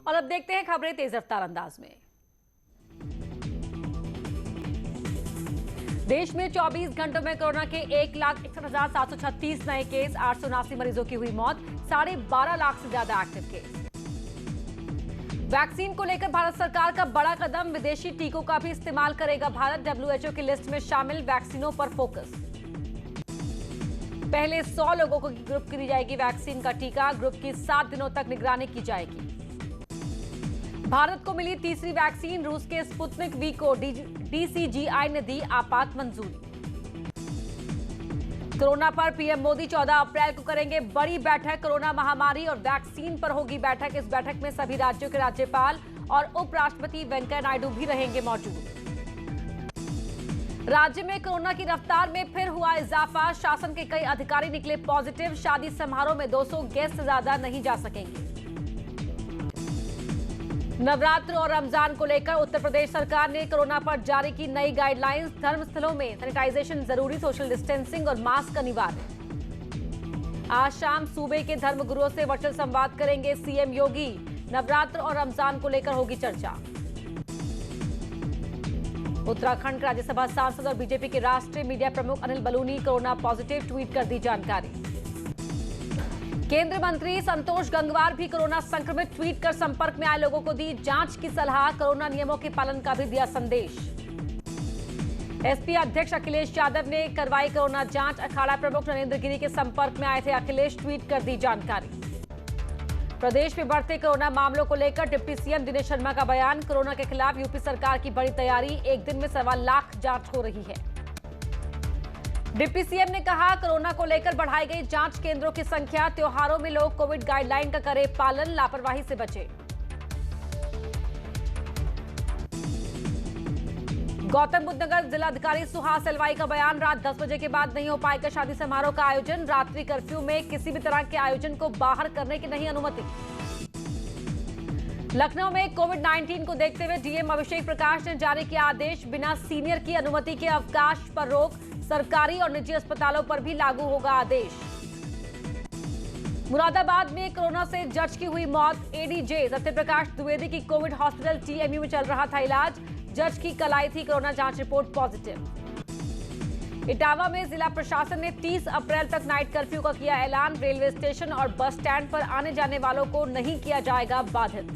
और अब देखते हैं खबरें तेज रफ्तार अंदाज में। देश में 24 घंटों में कोरोना के 1,61,736 नए केस, 879 मरीजों की हुई मौत, 12.5 लाख से ज्यादा एक्टिव केस। वैक्सीन को लेकर भारत सरकार का बड़ा कदम, विदेशी टीकों का भी इस्तेमाल करेगा भारत, WHO की लिस्ट में शामिल वैक्सीनों पर फोकस। पहले 100 लोगों को ग्रुप की दी जाएगी वैक्सीन का टीका, ग्रुप की 7 दिनों तक निगरानी की जाएगी। भारत को मिली तीसरी वैक्सीन, रूस के स्पुतनिक वी को DCGI ने दी आपात मंजूरी। कोरोना पर पीएम मोदी 14 अप्रैल को करेंगे बड़ी बैठक, कोरोना महामारी और वैक्सीन पर होगी बैठक। इस बैठक में सभी राज्यों के राज्यपाल और उपराष्ट्रपति वेंकैया नायडू भी रहेंगे मौजूद। राज्य में कोरोना की रफ्तार में फिर हुआ इजाफा, शासन के कई अधिकारी निकले पॉजिटिव, शादी समारोह में 200 गेस्ट से ज्यादा नहीं जा सकेंगे। नवरात्र और रमजान को लेकर उत्तर प्रदेश सरकार ने कोरोना पर जारी की नई गाइडलाइंस, धर्मस्थलों में सैनिटाइजेशन जरूरी, सोशल डिस्टेंसिंग और मास्क अनिवार्य। आज शाम सूबे के धर्मगुरुओं से वर्चुअल संवाद करेंगे सीएम योगी, नवरात्र और रमजान को लेकर होगी चर्चा। उत्तराखंड के राज्यसभा सांसद और बीजेपी के राष्ट्रीय मीडिया प्रमुख Anil Baluni corona positive, tweet कर दी जानकारी। केंद्रीय मंत्री संतोष गंगवार भी कोरोना संक्रमित, ट्वीट कर संपर्क में आए लोगों को दी जांच की सलाह, कोरोना नियमों के पालन का भी दिया संदेश। एसपी अध्यक्ष अखिलेश यादव ने करवाई कोरोना जांच, अखाड़ा प्रमुख नरेंद्र गिरी के संपर्क में आए थे अखिलेश, ट्वीट कर दी जानकारी। प्रदेश में बढ़ते कोरोना मामलों को लेकर डिप्टी सीएम दिनेश शर्मा का बयान, कोरोना के खिलाफ यूपी सरकार की बड़ी तैयारी, एक दिन में 1.25 लाख जांच हो रही है। डिप्टी सीएम ने कहा कोरोना को लेकर बढ़ाई गई जांच केंद्रों की संख्या, त्योहारों में लोग कोविड गाइडलाइन का करें पालन, लापरवाही से बचे। गौतम बुद्ध नगर जिलाधिकारी सुहास एलवाई का बयान, रात 10 बजे के बाद नहीं हो पाएगा शादी समारोह का आयोजन, रात्रि कर्फ्यू में किसी भी तरह के आयोजन को बाहर करने की नहीं अनुमति। लखनऊ में कोविड-19 को देखते हुए डीएम अभिषेक प्रकाश ने जारी किया आदेश, बिना सीनियर की अनुमति के अवकाश पर रोक, सरकारी और निजी अस्पतालों पर भी लागू होगा आदेश। मुरादाबाद में कोरोना से जज की हुई मौत, एडीजे सत्यप्रकाश द्विवेदी की कोविड हॉस्पिटल टीएमयू में चल रहा था इलाज, जज की कल आई थी कोरोना जांच रिपोर्ट पॉजिटिव। इटावा में जिला प्रशासन ने 30 अप्रैल तक नाइट कर्फ्यू का किया ऐलान, रेलवे स्टेशन और बस स्टैंड पर आने जाने वालों को नहीं किया जाएगा बाधित।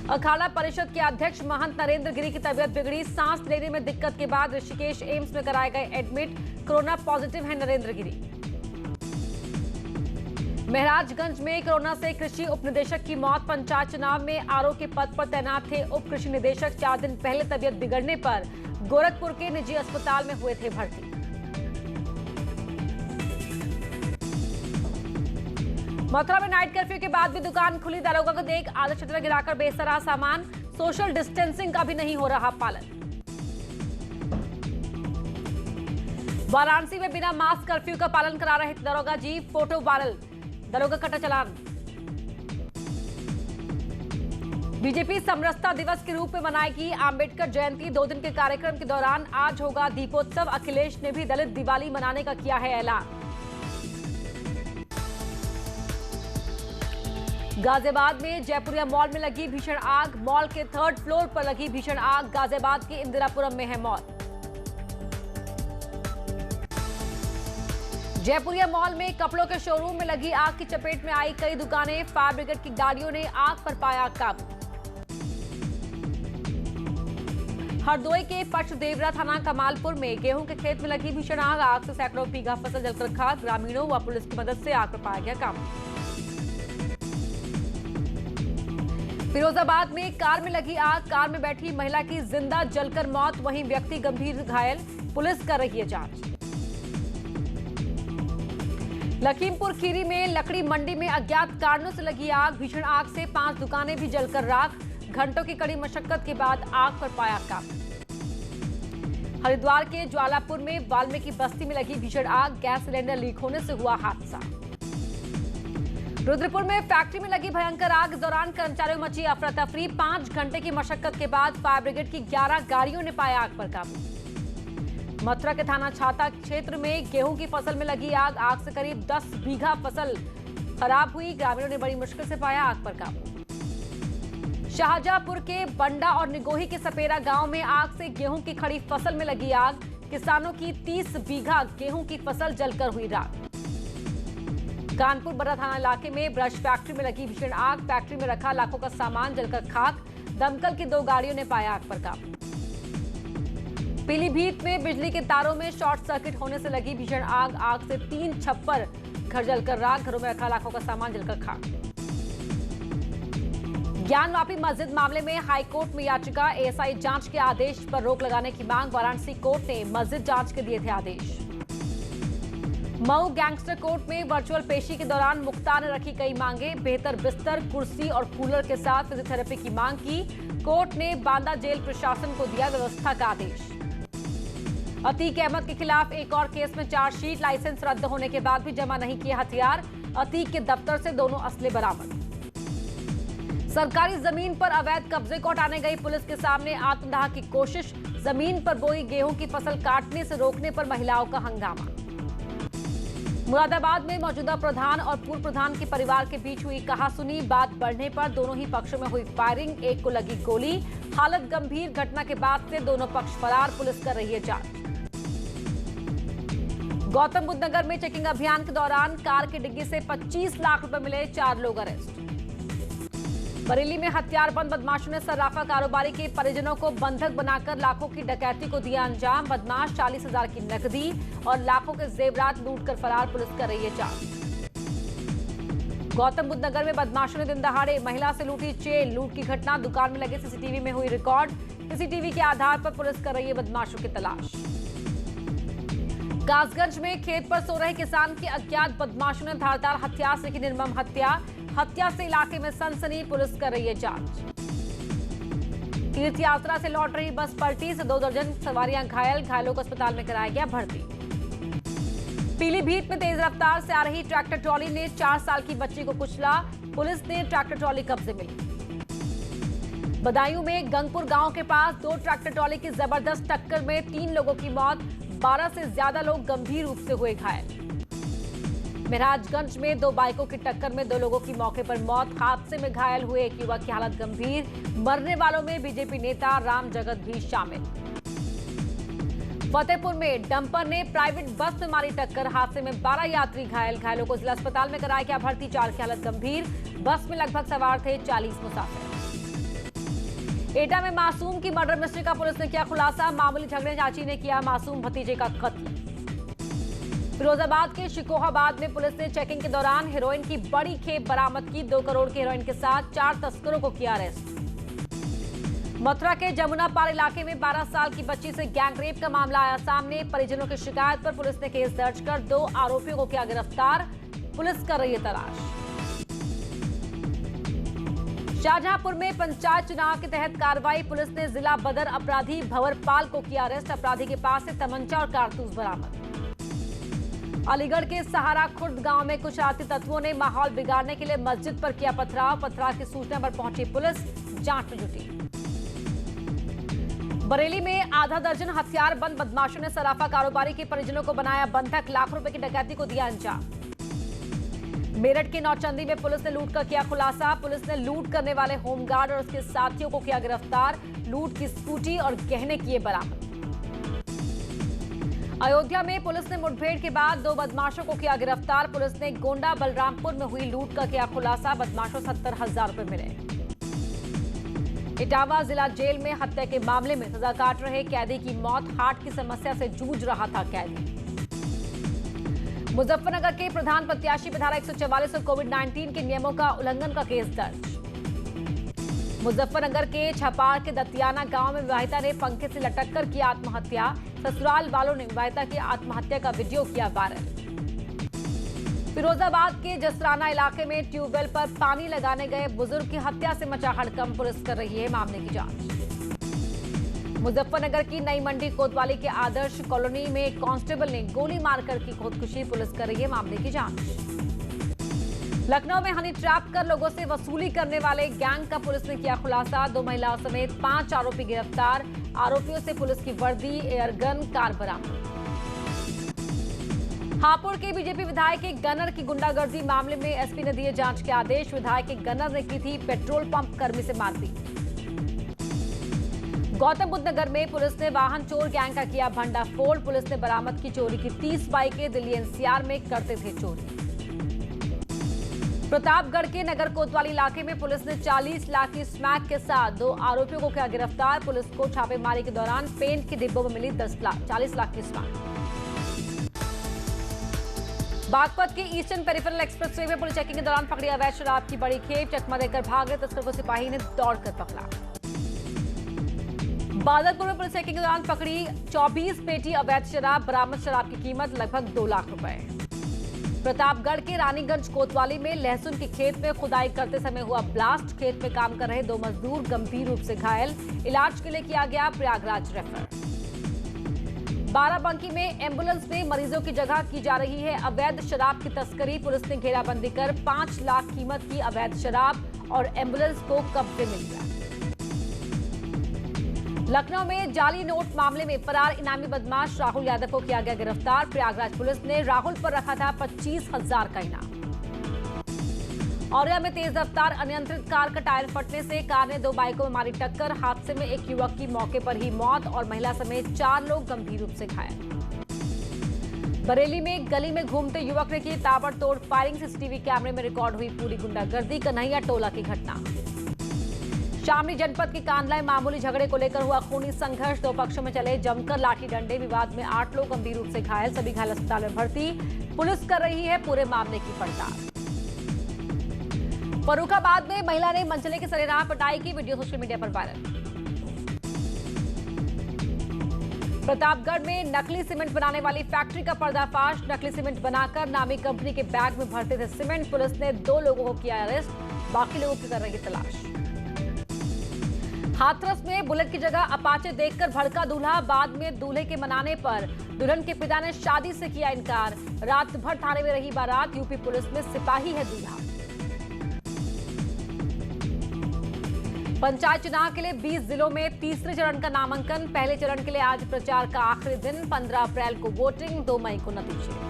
अखाड़ा परिषद के अध्यक्ष महंत नरेंद्र गिरी की तबीयत बिगड़ी, सांस लेने में दिक्कत के बाद ऋषिकेश एम्स में कराए गए एडमिट, कोरोना पॉजिटिव है नरेंद्र गिरी। महराजगंज में कोरोना से कृषि उप निदेशक की मौत, पंचायत चुनाव में आरओ के पद पर तैनात थे उप कृषि निदेशक, 4 दिन पहले तबीयत बिगड़ने पर गोरखपुर के निजी अस्पताल में हुए थे भर्ती। मथुरा में नाइट कर्फ्यू के बाद भी दुकान खुली, दरोगा को देख आधा शटर गिराकर बेसरा सामान, सोशल डिस्टेंसिंग का भी नहीं हो रहा पालन। वाराणसी में बिना मास्क कर्फ्यू का पालन करा रहे दरोगा जी, फोटो वायरल, दरोगा कटा चालान। बीजेपी समरसता दिवस के रूप में मनाएगी आंबेडकर जयंती, 2 दिन के कार्यक्रम के दौरान आज होगा दीपोत्सव, अखिलेश ने भी दलित दिवाली मनाने का किया है ऐलान। गाजियाबाद में जयपुरिया मॉल में लगी भीषण आग, मॉल के 3rd फ्लोर पर लगी भीषण आग, गाजियाबाद के इंदिरापुरम में है मॉल। जयपुरिया मॉल में कपड़ों के शोरूम में लगी आग की चपेट में आई कई दुकानें, फायर ब्रिगेड की गाड़ियों ने आग पर पाया काबू। हरदोई के पचदेवरा थाना कमालपुर में गेहूं के खेत में लगी भीषण आग से सैकड़ों बीघा फसल जलकर खाक, ग्रामीणों व पुलिस की मदद से आग पर पाया गया काबू। फिरोजाबाद में कार में लगी आग, कार में बैठी महिला की जिंदा जलकर मौत, वहीं व्यक्ति गंभीर घायल, पुलिस कर रही है जांच। लखीमपुर खीरी में लकड़ी मंडी में अज्ञात कारणों से लगी आग, भीषण आग से 5 दुकानें भी जलकर राख, घंटों की कड़ी मशक्कत के बाद आग पर पाया काबू। हरिद्वार के ज्वालापुर में वाल्मीकि बस्ती में लगी भीषण आग, गैस सिलेंडर लीक होने से हुआ हादसा। रुद्रपुर में फैक्ट्री में लगी भयंकर आग, इस दौरान कर्मचारियों में मची अफरा तफरी, 5 घंटे की मशक्कत के बाद फायर ब्रिगेड की 11 गाड़ियों ने पाया आग पर काबू। मथुरा के थाना छाता क्षेत्र में गेहूं की फसल में लगी आग, आग से करीब 10 बीघा फसल खराब हुई, ग्रामीणों ने बड़ी मुश्किल से पाया आग पर काबू। शाहजहांपुर के बंडा और निगोही के सपेरा गांव में आग से गेहूं की खड़ी फसल में लगी आग। किसानों की 30 बीघा गेहूं की फसल जलकर हुई राख। कानपुर बड़ा थाना इलाके में ब्रश फैक्ट्री में लगी भीषण आग। फैक्ट्री में रखा लाखों का सामान जलकर खाक। दमकल की 2 गाड़ियों ने पाया आग पर काबू। पीलीभीत में बिजली के तारों में शॉर्ट सर्किट होने से लगी भीषण आग। आग से 3 छप्पर घर जलकर राख। घरों में रखा लाखों का सामान जलकर खाक। ज्ञानवापी मस्जिद मामले में हाईकोर्ट में याचिका। एएसआई जांच के आदेश पर रोक लगाने की मांग। वाराणसी कोर्ट ने मस्जिद जांच के दिए थे आदेश। मऊ गैंगस्टर कोर्ट में वर्चुअल पेशी के दौरान मुख्तार ने रखी कई मांगे। बेहतर बिस्तर, कुर्सी और कूलर के साथ फिजियोथेरेपी की मांग की। कोर्ट ने बांदा जेल प्रशासन को दिया व्यवस्था का आदेश। अतीक अहमद के खिलाफ एक और केस में चार्जशीट। लाइसेंस रद्द होने के बाद भी जमा नहीं किए हथियार। अतीक के दफ्तर से दोनों असले बरामद। सरकारी जमीन पर अवैध कब्जे को हटाने गई पुलिस के सामने आत्मदाह की कोशिश। जमीन पर बोई गेहूं की फसल काटने से रोकने पर महिलाओं का हंगामा। मुरादाबाद में मौजूदा प्रधान और पूर्व प्रधान के परिवार के बीच हुई कहासुनी। बात बढ़ने पर दोनों ही पक्षों में हुई फायरिंग। एक को लगी गोली। हालत गंभीर। घटना के बाद से दोनों पक्ष फरार। पुलिस कर रही है जांच। गौतम बुद्ध नगर में चेकिंग अभियान के दौरान कार की डिग्गी से 25 लाख रुपए मिले। 4 लोग अरेस्ट। बरेली में हथियारबंद बदमाशों ने सर्राफा कारोबारी के परिजनों को बंधक बनाकर लाखों की डकैती को दिया अंजाम। बदमाश 40,000 की नकदी और लाखों के जेवरात लूटकर फरार। पुलिस कर रही है जांच। गौतम बुद्ध नगर में बदमाशों ने दिन दहाड़े महिला से लूटी चेन। लूट की घटना दुकान में लगे सीसीटीवी में हुई रिकॉर्ड। सीसीटीवी के आधार पर पुलिस कर रही है बदमाशों की तलाश। कासगंज में खेत पर सो रहे किसान की अज्ञात बदमाशों ने धारदार हथियार से की निर्मम हत्या। हत्या से इलाके में सनसनी। पुलिस कर रही है जांच। तीर्थ यात्रा से लौट रही बस पलटी से 2 दर्जन सवारियां घायल। घायलों को अस्पताल में कराया गया भर्ती। पीलीभीत में तेज रफ्तार से आ रही ट्रैक्टर ट्रॉली ने 4 साल की बच्ची को कुचला। पुलिस ने ट्रैक्टर ट्रॉली कब्जे में ली। बदायूं में गंगपुर गांव के पास 2 ट्रैक्टर ट्रॉली की जबरदस्त टक्कर में 3 लोगों की मौत। 12 से ज्यादा लोग गंभीर रूप से हुए घायल। महराजगंज में 2 बाइकों की टक्कर में 2 लोगों की मौके पर मौत। हादसे में घायल हुए एक युवक की हालत गंभीर। मरने वालों में बीजेपी नेता राम जगत भी शामिल। फतेहपुर में डंपर ने प्राइवेट बस में मारी टक्कर। हादसे में 12 यात्री घायल। घायलों को जिला अस्पताल में कराया गया भर्ती। 4 की हालत गंभीर। बस में लगभग सवार थे 40 मुसाफिर। एटा में मासूम की मर्डर मिस्ट्री का पुलिस ने किया खुलासा। मामूली झगड़े चाची ने किया मासूम भतीजे का कत्ल। फिरोजाबाद के शिकोहाबाद में पुलिस ने चेकिंग के दौरान हेरोइन की बड़ी खेप बरामद की। 2 करोड़ की हेरोइन के साथ 4 तस्करों को किया अरेस्ट। मथुरा के जमुना पार इलाके में 12 साल की बच्ची से गैंग रेप का मामला आया सामने। परिजनों की शिकायत पर पुलिस ने केस दर्ज कर 2 आरोपियों को किया गिरफ्तार। पुलिस कर रही है तलाश। शाहजहांपुर में पंचायत चुनाव के तहत कार्रवाई। पुलिस ने जिला बदर अपराधी भंवरपाल को किया अरेस्ट। अपराधी के पास से तमंचा और कारतूस बरामद। अलीगढ़ के सहारा खुर्द गांव में कुछ आतंकी तत्वों ने माहौल बिगाड़ने के लिए मस्जिद पर किया पथराव। पथराव की सूचना पर पहुंची पुलिस जांच में जुटी। बरेली में आधा दर्जन हथियारबंद बदमाशों ने सराफा कारोबारी के परिजनों को बनाया बंधक। लाखों रुपए की डकैती को दिया अंजाम। मेरठ के नौचंदी में पुलिस ने लूट का किया खुलासा। पुलिस ने लूट करने वाले होमगार्ड और उसके साथियों को किया गिरफ्तार। लूट की स्कूटी और गहने किए बरामद। अयोध्या में पुलिस ने मुठभेड़ के बाद 2 बदमाशों को किया गिरफ्तार। पुलिस ने गोंडा बलरामपुर में हुई लूट का किया खुलासा। बदमाशों 70,000 रुपए मिले। इटावा जिला जेल में हत्या के मामले में सजा काट रहे कैदी की मौत। हार्ट की समस्या से जूझ रहा था कैदी। मुजफ्फरनगर के प्रधान प्रत्याशी पे धारा 144 और कोविड-19 के नियमों का उल्लंघन का केस दर्ज। मुजफ्फरनगर के छपार के दतियाना गांव में विवाहिता ने पंखे से लटककर की आत्महत्या। ससुराल वालों ने विवाहिता की आत्महत्या का वीडियो किया वायरल। फिरोजाबाद के जसराना इलाके में ट्यूबवेल पर पानी लगाने गए बुजुर्ग की हत्या से मचा हड़कंप। पुलिस कर रही है मामले की जांच। मुजफ्फरनगर की नई मंडी कोतवाली के आदर्श कॉलोनी में एक कांस्टेबल ने गोली मारकर की खुदकुशी। पुलिस कर रही है मामले की जांच। लखनऊ में हनी ट्रैप कर लोगों से वसूली करने वाले गैंग का पुलिस ने किया खुलासा। 2 महिलाओं समेत 5 आरोपी गिरफ्तार। आरोपियों से पुलिस की वर्दी, एयरगन, कार बरामद। हापुड़ के बीजेपी विधायक के गनर की गुंडागर्दी मामले में एसपी ने दिए जांच के आदेश। विधायक के गनर ने की थी पेट्रोल पंप कर्मी से मारपीट। गौतम बुद्ध नगर में पुलिस ने वाहन चोर गैंग का किया भंडाफोड़। पुलिस ने बरामद की चोरी की 30 बाइकें। दिल्ली एनसीआर में करते थे चोरी। प्रतापगढ़ के नगर कोतवाली इलाके में पुलिस ने 40 लाख की स्मैक के साथ 2 आरोपियों को किया गिरफ्तार। पुलिस को छापेमारी के दौरान पेंट के डिब्बों में मिली 40 लाख की स्मैक। बागपत के ईस्टर्न पेरिफेरल एक्सप्रेसवे में पुलिस चेकिंग के दौरान पकड़ी अवैध शराब की बड़ी खेप। चकमा देकर भाग रहे तस्कर को सिपाही ने दौड़कर पकड़ा। बादलपुर में पुलिस चेकिंग के दौरान पकड़ी 24 पेटी अवैध शराब। बरामद शराब की कीमत लगभग 2 लाख रुपए। प्रतापगढ़ के रानीगंज कोतवाली में लहसुन के खेत में खुदाई करते समय हुआ ब्लास्ट। खेत में काम कर रहे 2 मजदूर गंभीर रूप से घायल। इलाज के लिए किया गया प्रयागराज रेफर। बाराबंकी में एम्बुलेंस में मरीजों की जगह की जा रही है अवैध शराब की तस्करी। पुलिस ने घेराबंदी कर 5 लाख कीमत की अवैध शराब और एम्बुलेंस को कब्जे में लिया। लखनऊ में जाली नोट मामले में फरार इनामी बदमाश राहुल यादव को किया गया गिरफ्तार। प्रयागराज पुलिस ने राहुल पर रखा था 25,000 का इनाम। औरैया में तेज रफ्तार अनियंत्रित कार का टायर फटने से कार ने 2 बाइकों में मारी टक्कर। हादसे में एक युवक की मौके पर ही मौत और महिला समेत 4 लोग गंभीर रूप से घायल। बरेली में गली में घूमते युवक ने की ताबड़तोड़ फायरिंग। सीसीटीवी कैमरे में रिकॉर्ड हुई पूरी गुंडागर्दी। कन्हैया टोला की घटना। शामली जनपद के कांदला मामूली झगड़े को लेकर हुआ खूनी संघर्ष। 2 पक्षों में चले जमकर लाठी डंडे। विवाद में 8 लोग गंभीर रूप से घायल। सभी घायल अस्पताल में भर्ती। पुलिस कर रही है पूरे मामले की पड़ताल। फर्रुखाबाद में महिला ने मंचले की सरेराह पिटाई की। वीडियो सोशल मीडिया पर वायरल। प्रतापगढ़ में नकली सीमेंट बनाने वाली फैक्ट्री का पर्दाफाश। नकली सीमेंट बनाकर नामी कंपनी के बैग में भरते थे सीमेंट। पुलिस ने 2 लोगों को किया अरेस्ट। बाकी लोगों की कर रही तलाश। हाथरस में बुलेट की जगह अपाचे देखकर भड़का दूल्हा। बाद में दूल्हे के मनाने पर दुल्हन के पिता ने शादी से किया इनकार। रात भर थाने में रही बारात। यूपी पुलिस में सिपाही है दूल्हा। पंचायत चुनाव के लिए 20 जिलों में तीसरे चरण का नामांकन। पहले चरण के लिए आज प्रचार का आखिरी दिन। 15 अप्रैल को वोटिंग, 2 मई को नतीजे।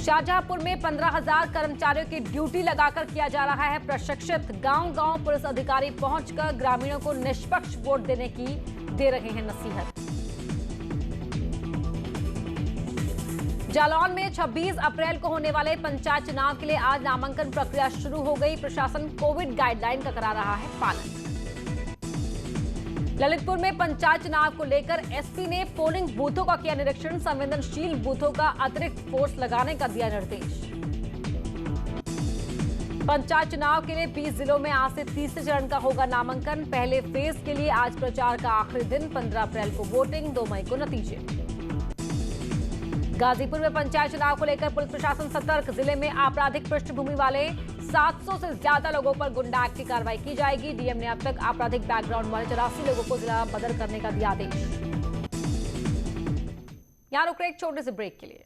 शाहजहांपुर में 15,000 कर्मचारियों की ड्यूटी लगाकर किया जा रहा है प्रशिक्षित। गांव-गांव पुलिस अधिकारी पहुंचकर ग्रामीणों को निष्पक्ष वोट देने की दे रहे हैं नसीहत। जालौन में 26 अप्रैल को होने वाले पंचायत चुनाव के लिए आज नामांकन प्रक्रिया शुरू हो गई। प्रशासन कोविड गाइडलाइन का करा रहा है पालन। ललितपुर में पंचायत चुनाव को लेकर एसपी ने पोलिंग बूथों का किया निरीक्षण। संवेदनशील बूथों का अतिरिक्त फोर्स लगाने का दिया निर्देश। पंचायत चुनाव के लिए 20 जिलों में आज से तीसरे चरण का होगा नामांकन। पहले फेज के लिए आज प्रचार का आखिरी दिन। 15 अप्रैल को वोटिंग, 2 मई को नतीजे। गाजीपुर में पंचायत चुनाव को लेकर पुलिस प्रशासन सतर्क। जिले में आपराधिक पृष्ठभूमि वाले 700 से ज्यादा लोगों पर गुंडा एक्ट की कार्रवाई की जाएगी। डीएम ने अब तक आपराधिक बैकग्राउंड वाले 84 लोगों को जिला बदल करने का दिया आदेश। यहां रुक रहे एक छोटे से ब्रेक के लिए।